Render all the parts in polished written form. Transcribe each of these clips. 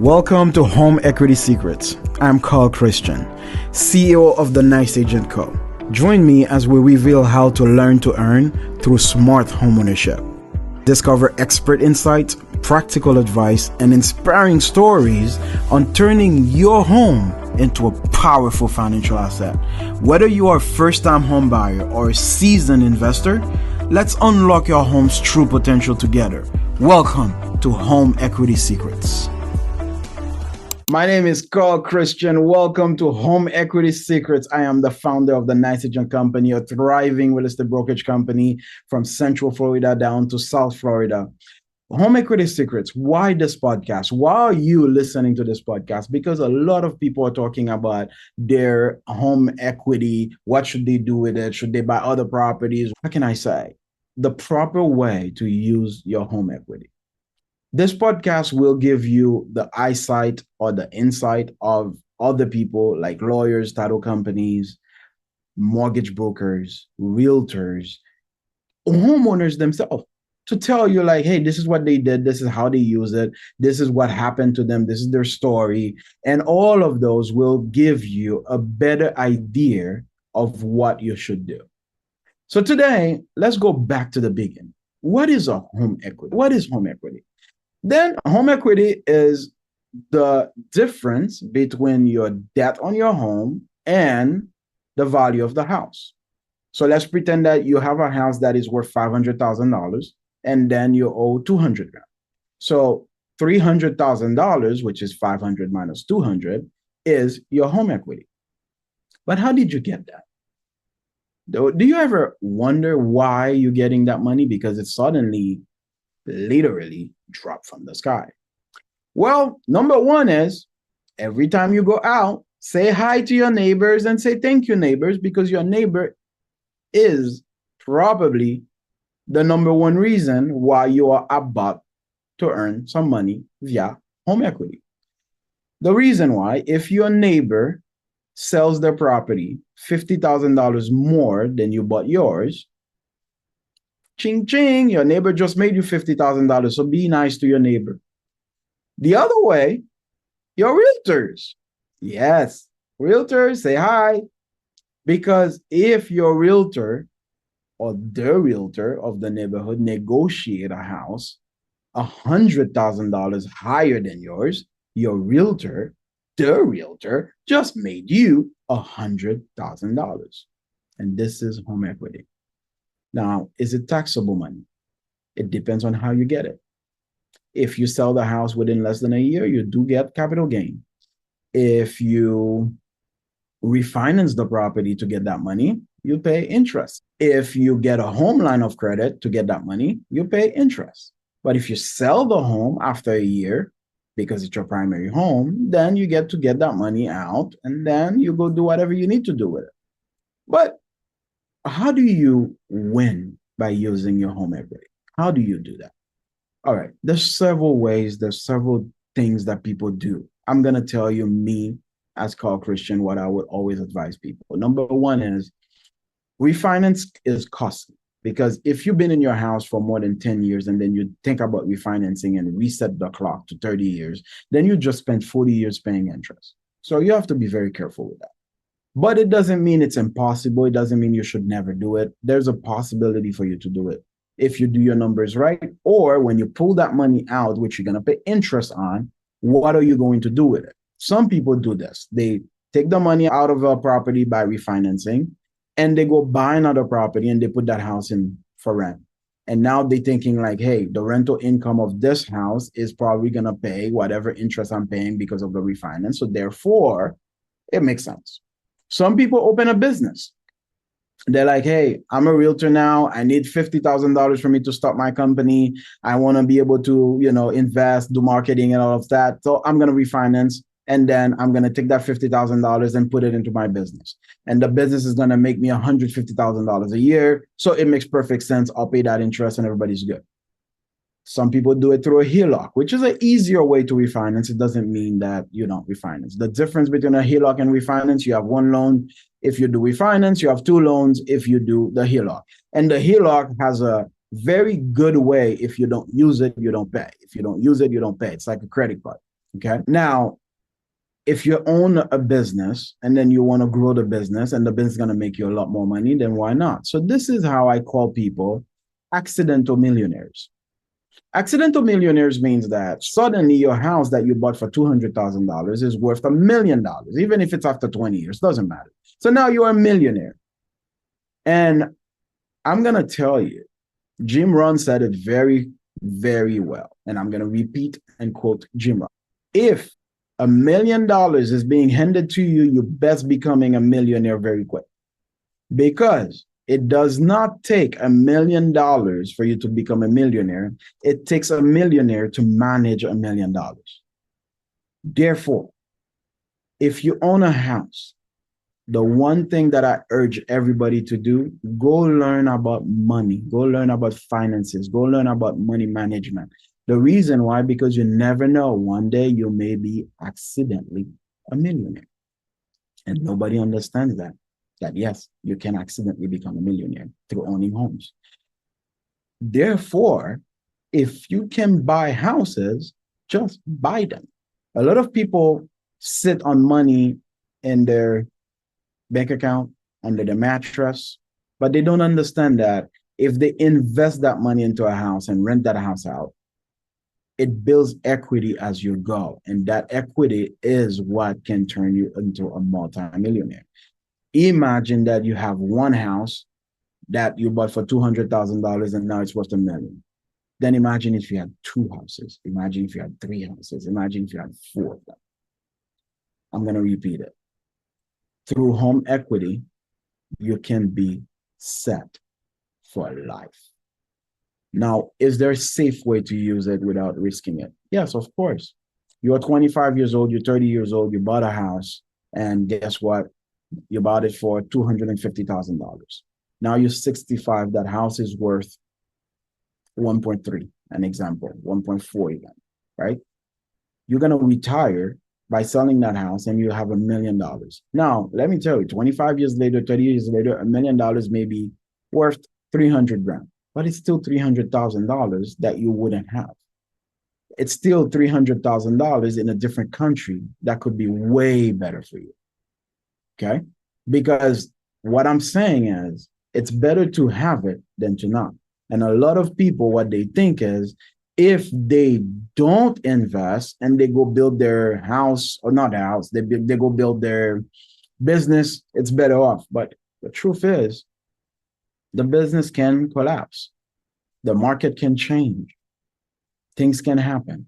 Welcome to Home Equity Secrets. I'm Carl Christian, CEO of the Nice Agent Co. Join me as we reveal how to learn to earn through smart homeownership. Discover expert insights, practical advice, and inspiring stories on turning your home into a powerful financial asset. Whether you are a first-time home buyer or a seasoned investor, let's unlock your home's true potential together. Welcome to Home Equity Secrets. My name is Carl Christian. Welcome to Home Equity Secrets. I am the founder of the Nice Agent Company, a thriving real estate brokerage company from Central Florida down to South Florida. Home Equity Secrets. Why this podcast? Why are you listening to this podcast? Because a lot of people are talking about their home equity. What should they do with it? Should they buy other properties? What can I say? The proper way to use your home equity. This podcast will give you the eyesight or the insight of other people like lawyers, title companies, mortgage brokers, realtors, homeowners themselves to tell you like, hey, this is what they did. This is how they use it. This is what happened to them. This is their story. And all of those will give you a better idea of what you should do. So today, let's go back to the beginning. What is a home equity? What is home equity? Then home equity is the difference between your debt on your home and the value of the house. So let's pretend that you have a house that is worth $500,000 and then you owe $200,000. So $300,000, which is 500 minus 200, is your home equity. But how did you get that? Do you ever wonder why you're getting that money? Because it suddenly, literally dropped from the sky. Well, number one is every time you go out, say hi to your neighbors and say thank you, neighbors, because your neighbor is probably the number one reason why you are about to earn some money via home equity. The reason why, if your neighbor sells their property $50,000 more than you bought yours, ching, ching, your neighbor just made you $50,000. So be nice to your neighbor. The other way, your realtors. Yes, realtors, say hi. Because if your realtor or the realtor of the neighborhood negotiate a house $100,000 higher than yours, your realtor, the realtor, just made you $100,000. And this is home equity. Now, is it taxable money? It depends on how you get it. If you sell the house within less than a year, you do get capital gain. If you refinance the property to get that money, you pay interest. If you get a home line of credit to get that money, you pay interest. But if you sell the home after a year, because it's your primary home, then you get to get that money out and then you go do whatever you need to do with it. But how do you win by using your home equity? How do you do that? All right, there's several ways, there's several things that people do. I'm going to tell you me as Carl Christian what I would always advise people. Number one is refinance is costly because if you've been in your house for more than 10 years and then you think about refinancing and reset the clock to 30 years, then you just spent 40 years paying interest. So you have to be very careful with that. But it doesn't mean it's impossible. It doesn't mean you should never do it. There's a possibility for you to do it if you do your numbers right. Or when you pull that money out, which you're going to pay interest on, what are you going to do with it? Some people do this. They take the money out of a property by refinancing and they go buy another property and they put that house in for rent. And now they're thinking like, hey, the rental income of this house is probably going to pay whatever interest I'm paying because of the refinance. So therefore, it makes sense. Some people open a business. They're like, hey, I'm a realtor now. I need $50,000 for me to start my company. I want to be able to, invest, do marketing and all of that. So I'm going to refinance. And then I'm going to take that $50,000 and put it into my business. And the business is going to make me $150,000 a year. So it makes perfect sense. I'll pay that interest and everybody's good. Some people do it through a HELOC, which is an easier way to refinance. It doesn't mean that you don't refinance. The difference between a HELOC and refinance, you have one loan. If you do refinance, you have two loans if you do the HELOC. And the HELOC has a very good way. If you don't use it, you don't pay. If you don't use it, you don't pay. It's like a credit card. Okay. Now, if you own a business and then you want to grow the business and the business is going to make you a lot more money, then why not? So this is how I call people accidental millionaires. Accidental millionaires means that suddenly your house that you bought for $200,000 is worth $1 million, even if it's after 20 years, doesn't matter. So now you're a millionaire. And I'm going to tell you, Jim Rohn said it very, very well. And I'm going to repeat and quote Jim Rohn. If $1 million is being handed to you, you best becoming a millionaire very quick. Because it does not take $1 million for you to become a millionaire. It takes a millionaire to manage $1 million. Therefore, if you own a house, the one thing that I urge everybody to do, go learn about money, go learn about finances, go learn about money management. The reason why, because you never know, one day you may be accidentally a millionaire. And nobody understands that yes, you can accidentally become a millionaire through owning homes. Therefore, if you can buy houses, just buy them. A lot of people sit on money in their bank account, under the mattress, but they don't understand that if they invest that money into a house and rent that house out, it builds equity as you go. And that equity is what can turn you into a multi-millionaire. Imagine that you have one house that you bought for $200,000 and now it's worth $1 million. Then imagine if you had two houses. Imagine if you had three houses. Imagine if you had four of them. I'm going to repeat it. Through home equity, you can be set for life. Now, is there a safe way to use it without risking it? Yes, of course. You're 25 years old, you're 30 years old, you bought a house, and guess what? You bought it for $250,000. Now you're 65, that house is worth 1.3, an example, 1.4 even, right? You're going to retire by selling that house and you have $1 million. Now, let me tell you, 25 years later, 30 years later, $1 million may be worth 300 grand, but it's still $300,000 that you wouldn't have. It's still $300,000 in a different country that could be way better for you. Okay? Because what I'm saying is it's better to have it than to not. And a lot of people, what they think is if they don't invest and they go build their house, or not a house, they go build their business, it's better off. But the truth is, the business can collapse. The market can change. Things can happen.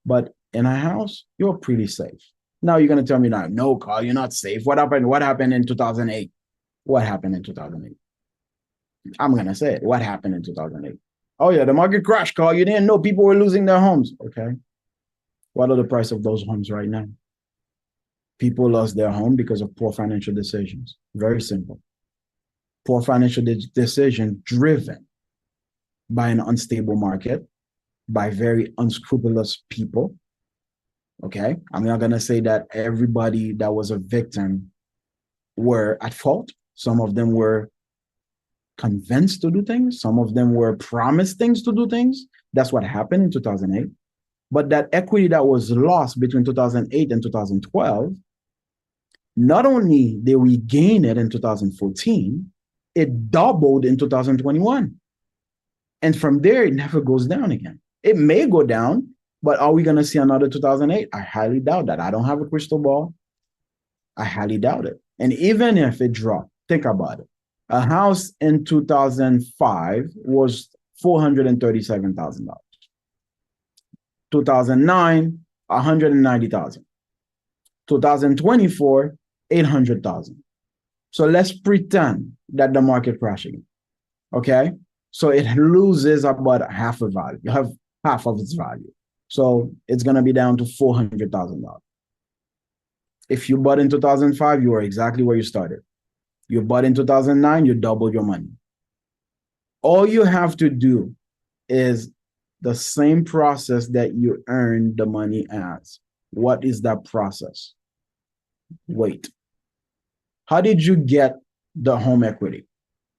But in a house, you're pretty safe. Now you're going to tell me now, no, Carl, you're not safe. What happened? What happened in 2008? What happened in 2008? I'm going to say it. What happened in 2008? Oh, yeah, the market crashed, Carl. You didn't know people were losing their homes. Okay. What are the price of those homes right now? People lost their home because of poor financial decisions. Very simple. Poor financial decision driven by an unstable market, by very unscrupulous people. Okay. I'm not going to say that everybody that was a victim were at fault. Some of them were convinced to do things. Some of them were promised things to do things. That's what happened in 2008. But that equity that was lost between 2008 and 2012, not only did we gain it in 2014, it doubled in 2021. And from there, it never goes down again. It may go down, but are we going to see another 2008? I highly doubt that. I don't have a crystal ball. I highly doubt it. And even if it dropped, think about it. A house in 2005 was $437,000. 2009, $190,000. 2024, $800,000. So let's pretend that the market crashed again. Okay? So it loses about half of value. You have half of its value. So it's going to be down to $400,000. If you bought in 2005, you were exactly where you started. You bought in 2009, you doubled your money. All you have to do is the same process that you earn the money as. What is that process? Wait. How did you get the home equity?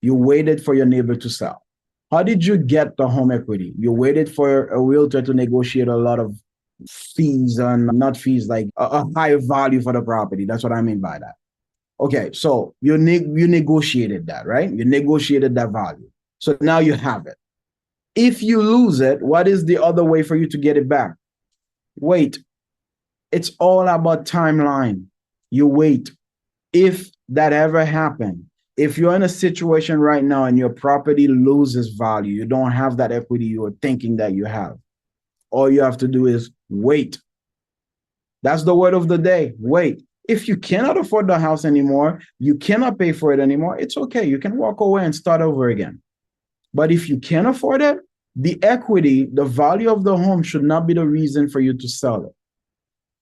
You waited for your neighbor to sell. How did you get the home equity? You waited for a realtor to negotiate a lot of fees and not fees, like a higher value for the property. That's what I mean by that. Okay, so you negotiated that, right? You negotiated that value. So now you have it. If you lose it, what is the other way for you to get it back? Wait. It's all about timeline. You wait. If that ever happened, if you're in a situation right now and your property loses value, you don't have that equity you were thinking that you have, all you have to do is wait. That's the word of the day. Wait. If you cannot afford the house anymore, you cannot pay for it anymore, it's okay. You can walk away and start over again. But if you can afford it, the equity, the value of the home should not be the reason for you to sell it.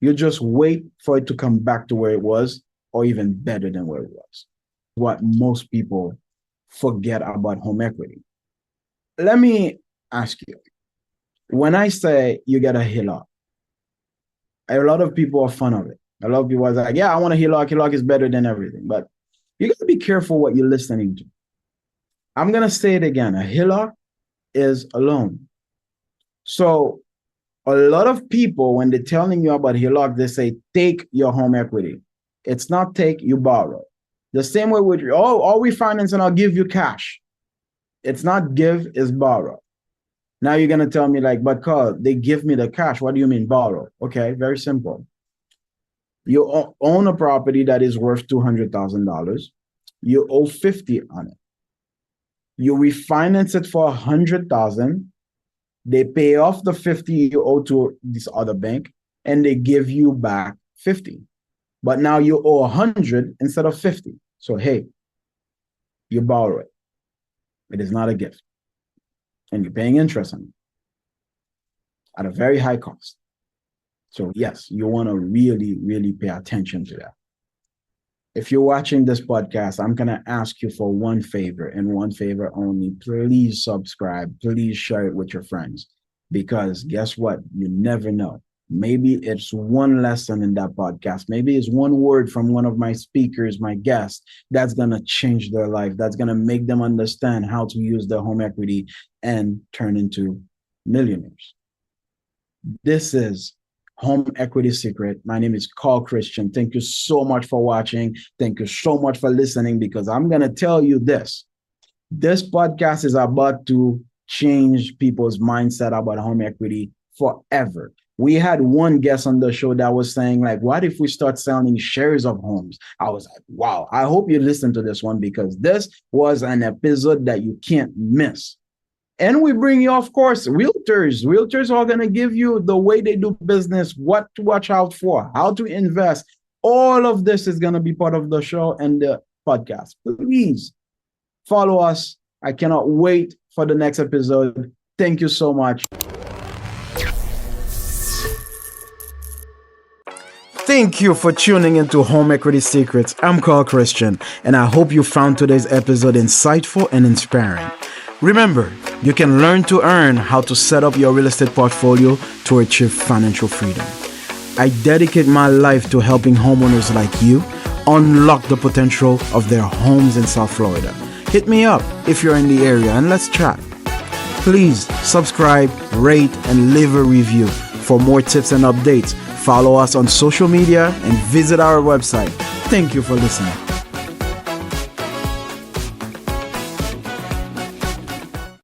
You just wait for it to come back to where it was, or even better than where it was. What most people forget about home equity. Let me ask you, when I say you get a HELOC, a lot of people are fun of it. A lot of people are like, yeah, I want a HELOC. HELOC is better than everything. But you got to be careful what you're listening to. I'm going to say it again. A HELOC is a loan. So a lot of people, when they're telling you about HELOC, they say, take your home equity. It's not take, you borrow. The same way with, I'll refinance and I'll give you cash. It's not give, it's borrow. Now you're going to tell me like, but Carl, they give me the cash. What do you mean borrow? Okay, very simple. You own a property that is worth $200,000. You owe 50 on it. You refinance it for 100,000. They pay off the 50 you owe to this other bank, and they give you back 50. But now you owe 100 instead of 50. So, hey, you borrow it. It is not a gift. And you're paying interest on it at a very high cost. So, yes, you want to really, really pay attention to that. If you're watching this podcast, I'm going to ask you for one favor and one favor only. Please subscribe. Please share it with your friends. Because guess what? You never know. Maybe it's one lesson in that podcast. Maybe it's one word from one of my speakers, my guests, that's going to change their life. That's going to make them understand how to use their home equity and turn into millionaires. This is Home Equity Secret. My name is Carl Christian. Thank you so much for watching. Thank you so much for listening, because I'm going to tell you this. This podcast is about to change people's mindset about home equity forever. We had one guest on the show that was saying, like, what if we start selling shares of homes? I was like, wow, I hope you listen to this one, because this was an episode that you can't miss. And we bring you, of course, realtors. Realtors are going to give you the way they do business, what to watch out for, how to invest. All of this is going to be part of the show and the podcast. Please follow us. I cannot wait for the next episode. Thank you so much. Thank you for tuning into Home Equity Secrets. I'm Carl Christian, and I hope you found today's episode insightful and inspiring. Remember, you can learn to earn how to set up your real estate portfolio to achieve financial freedom. I dedicate my life to helping homeowners like you unlock the potential of their homes in South Florida. Hit me up if you're in the area and let's chat. Please subscribe, rate, and leave a review. For more tips and updates, follow us on social media and visit our website. Thank you for listening.